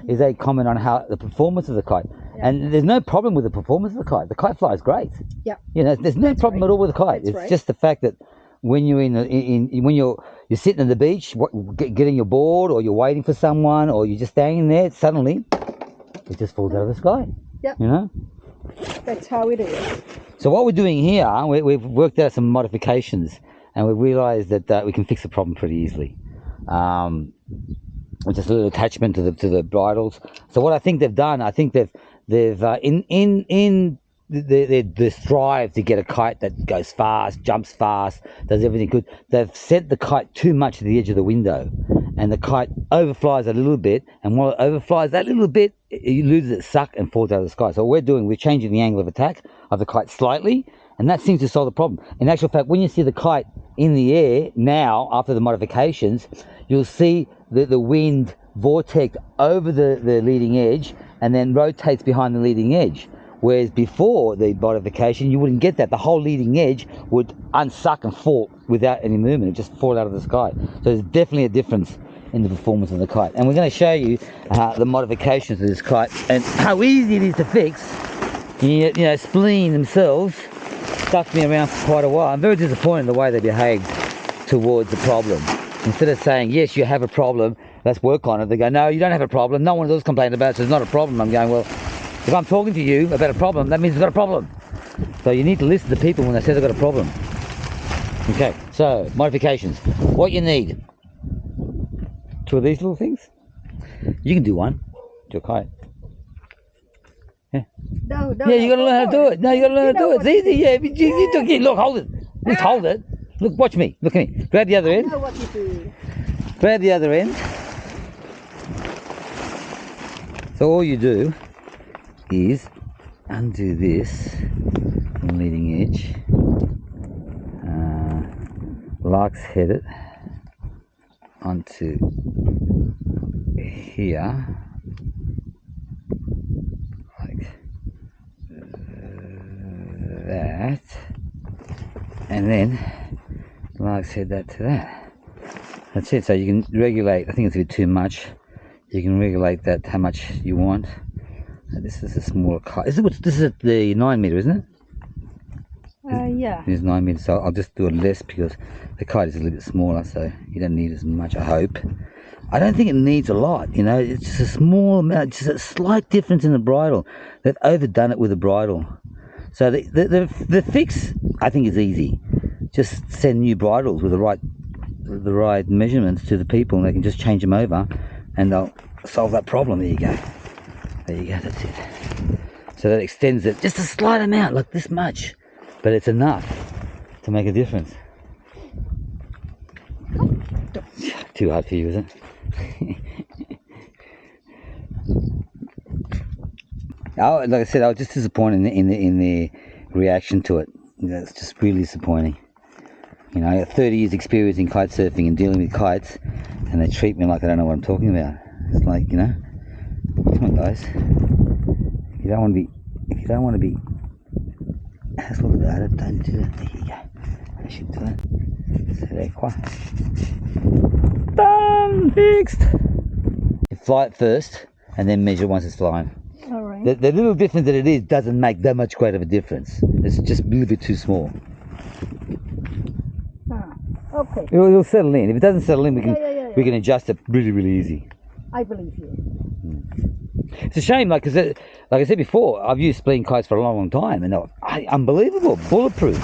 is they comment on how the performance of the kite. And there's no problem with the performance of the kite. The kite flies great. Yeah. You know, there's no problem at all with the kite. It's just the fact that when you're when you're sitting on the beach, getting your board, or you're waiting for someone, or you're just standing there, suddenly it just falls out of the sky. Yeah. You know. That's how it is. So what we're doing here, we've worked out some modifications, and we've realised that we can fix the problem pretty easily. With just a little attachment to the bridles. So what I think they've done, I think they've in the strive to get a kite that goes fast, jumps fast, does everything good. They've set the kite too much to the edge of the window, and the kite overflies a little bit. And while it overflies that little bit, it loses its suck and falls out of the sky. So what we're changing the angle of attack of the kite slightly, and that seems to solve the problem. In actual fact, when you see the kite in the air now after the modifications, you'll see the wind vortex over the leading edge and then rotates behind the leading edge. Whereas before the modification, you wouldn't get that. The whole leading edge would unsuck and fall without any movement. It would just fall out of the sky. So there's definitely a difference in the performance of the kite. And we're going to show you the modifications of this kite and how easy it is to fix. You know, Spleene themselves stuck me around for quite a while. I'm very disappointed in the way they behaved towards the problem. Instead of saying, yes, you have a problem, let's work on it, they go, no, you don't have a problem, no one else complained about it, so it's not a problem. I'm going, well, if I'm talking to you about a problem, that means it's got a problem. So you need to listen to people when they say they've got a problem. Okay, so modifications. What you need. 2 of these little things. You can do one. Do a kite. Yeah. No, yeah, you got to learn how to do it. No, you got to learn how to do it. It's easy. Yeah, look, hold it. Just hold it. Look, watch me. Look at me. Grab the other end. I know what you do. Grab the other end. So all you do is undo this from the leading edge, lark's head it onto here, like that, and then lark's head that to that. That's it. So you can regulate. I think it's a bit too much. You can regulate that how much you want. So this is a smaller kite. This is the 9 meter, isn't it? Yeah. It's 9 meters, so I'll just do it less because the kite is a little bit smaller, so you don't need as much, I hope. I don't think it needs a lot, you know, it's just a small amount, just a slight difference in the bridle. They've overdone it with the bridle. So the fix, I think, is easy. Just send new bridles with the right measurements to the people, and they can just change them over, and they'll solve that problem. There you go. There you go, that's it. So that extends it just a slight amount, like this much. But it's enough to make a difference. Too hard for you, is it? Like I said, I was just disappointed in the reaction to it. It's just really disappointing. You know, I got 30 years experience in kite surfing and dealing with kites, and they treat me like I don't know what I'm talking about. It's like, you know, come on guys. If you don't want to be hassle about it, don't do it. There you go. I should do it. So there, quoi. Done! Fixed! You fly it first, and then measure once it's flying. Alright. The little difference that it is doesn't make that much great of a difference. It's just a little bit too small. Okay. It'll settle in. If it doesn't settle in, we can adjust it really, really easy. I believe you. It's a shame, like I said before, I've used Spleene kites for a long, long time, and they're unbelievable, bulletproof.